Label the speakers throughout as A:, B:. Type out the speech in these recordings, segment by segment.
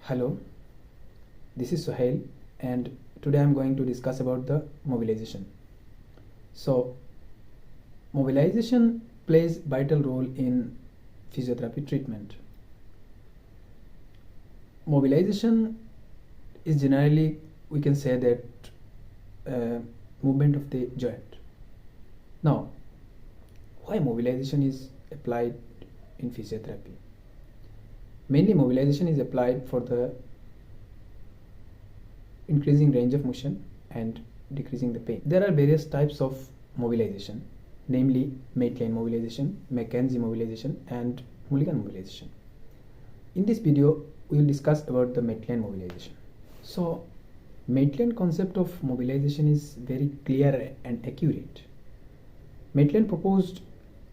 A: Hello, this is Suhail and today I'm going to discuss about the mobilization. So, mobilization plays vital role in physiotherapy treatment. Mobilization is generally, we can say that movement of the joint. Now, why mobilization is applied in physiotherapy? Mainly mobilization is applied for the increasing range of motion and decreasing the pain. There are various types of mobilization, namely Maitland mobilization, McKenzie mobilization and Mulligan mobilization. In this video, we will discuss about the Maitland mobilization. So, Maitland concept of mobilization is very clear and accurate. Maitland proposed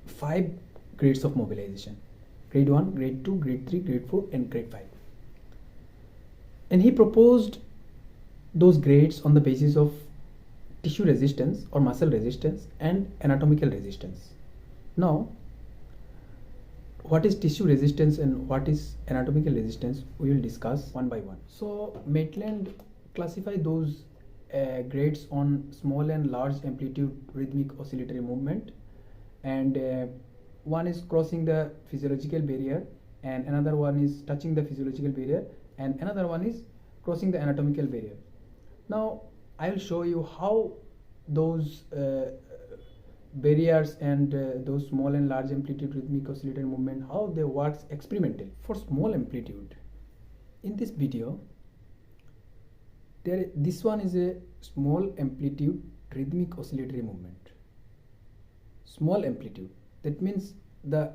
A: 5 grades of mobilization: grade 1, grade 2, grade 3, grade 4 and grade 5. And he proposed those grades on the basis of tissue resistance or muscle resistance and anatomical resistance. Now, what is tissue resistance and what is anatomical resistance, we will discuss one by one. So, Maitland classified those grades on small and large amplitude rhythmic oscillatory movement, and one is crossing the physiological barrier and another one is touching the physiological barrier and another one is crossing the anatomical barrier. Now I will show you how those barriers and those small and large amplitude rhythmic oscillatory movement, how they works experimentally. For small amplitude, in this video this one is a small amplitude rhythmic oscillatory movement. Small amplitude, that means the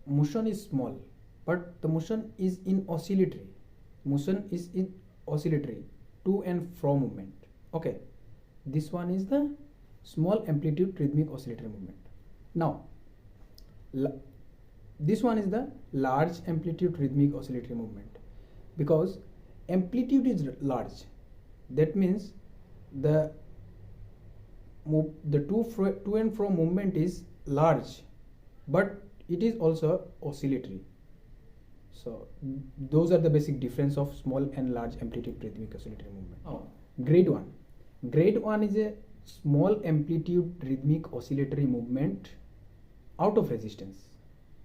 A: motion is small but the motion is in oscillatory. Motion is in oscillatory, to and fro movement. Okay, this one is the small amplitude rhythmic oscillatory movement. Now this one is the large amplitude rhythmic oscillatory movement. Because amplitude is large, that means the to and fro movement is large but it is also oscillatory. So those are the basic difference of small and large amplitude rhythmic oscillatory movement. Now, grade 1. Grade 1 is a small amplitude rhythmic oscillatory movement out of resistance.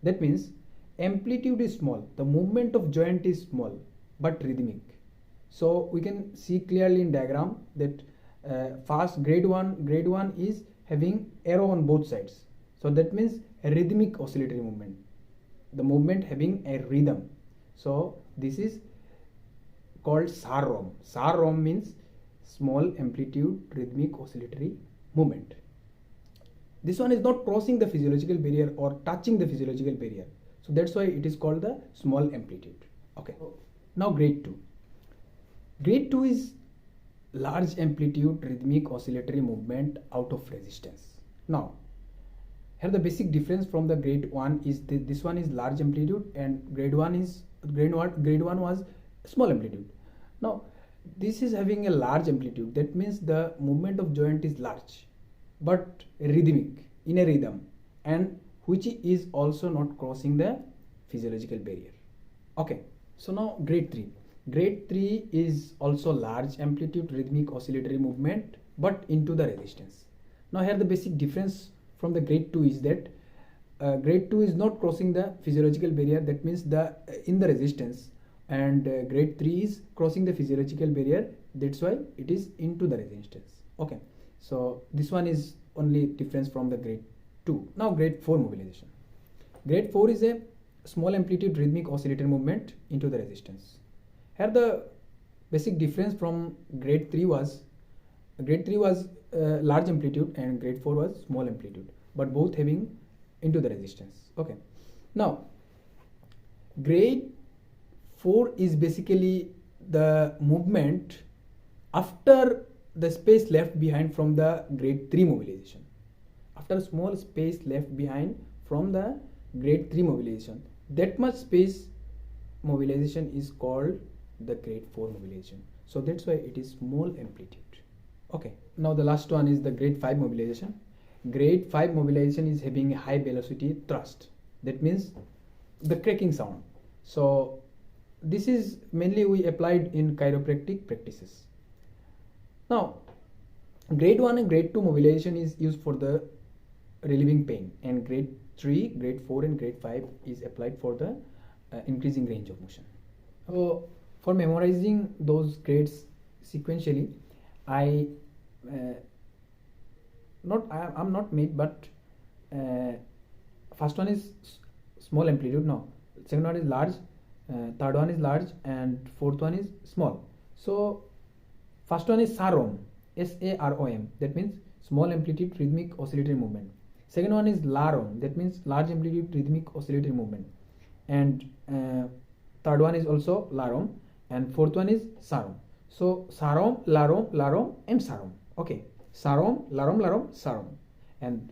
A: That means amplitude is small, the movement of joint is small but rhythmic. So we can see clearly in diagram that first grade 1 is having arrow on both sides. So that means a rhythmic oscillatory movement, the movement having a rhythm. So this is called SAR-ROM. SAR-ROM means small amplitude rhythmic oscillatory movement. This one is not crossing the physiological barrier or touching the physiological barrier. So that's why it is called the small amplitude. Okay. Now grade 2. Grade 2 is large amplitude rhythmic oscillatory movement out of resistance. Now, here the basic difference from the grade 1 is this one is large amplitude and grade 1 was small amplitude. Now this is having a large amplitude, that means the movement of joint is large but rhythmic, in a rhythm, and which is also not crossing the physiological barrier. Okay, so now grade 3. Grade 3 is also large amplitude rhythmic oscillatory movement but into the resistance. Now here the basic difference from the grade 2 is that grade 2 is not crossing the physiological barrier, that means in the resistance, and grade 3 is crossing the physiological barrier, that's why it is into the resistance. Okay, so this one is only difference from the grade 2. Now grade 4 mobilization. Grade 4 is a small amplitude rhythmic oscillatory movement into the resistance. Here the basic difference from grade 3 was large amplitude and grade 4 was small amplitude, but both having into the resistance. Okay, now grade 4 is basically the movement after the space left behind from the grade 3 mobilization. After small space left behind from the grade 3 mobilization, that much space mobilization is called the grade 4 mobilization. So that's why it is small amplitude. Okay, now the last one is the grade 5 mobilization. Grade 5 mobilization is having a high velocity thrust. That means the cracking sound. So this is mainly we applied in chiropractic practices. Now, grade 1 and grade 2 mobilization is used for the relieving pain, and grade 3, grade 4 and grade 5 is applied for the increasing range of motion. So for memorizing those grades sequentially, I'm not made, but first one is small amplitude. No, second one is large, third one is large, and fourth one is small. So first one is SAROM, SAROM, that means small amplitude rhythmic oscillatory movement. Second one is LAROM, that means large amplitude rhythmic oscillatory movement. And third one is also LAROM, and fourth one is SAROM. So SAROM, LAROM, LAROM and SAROM. Okay, SAROM, LAROM, LAROM, SAROM. And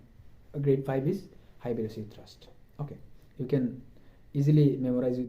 A: grade 5 is high velocity thrust. Okay, you can easily memorize it.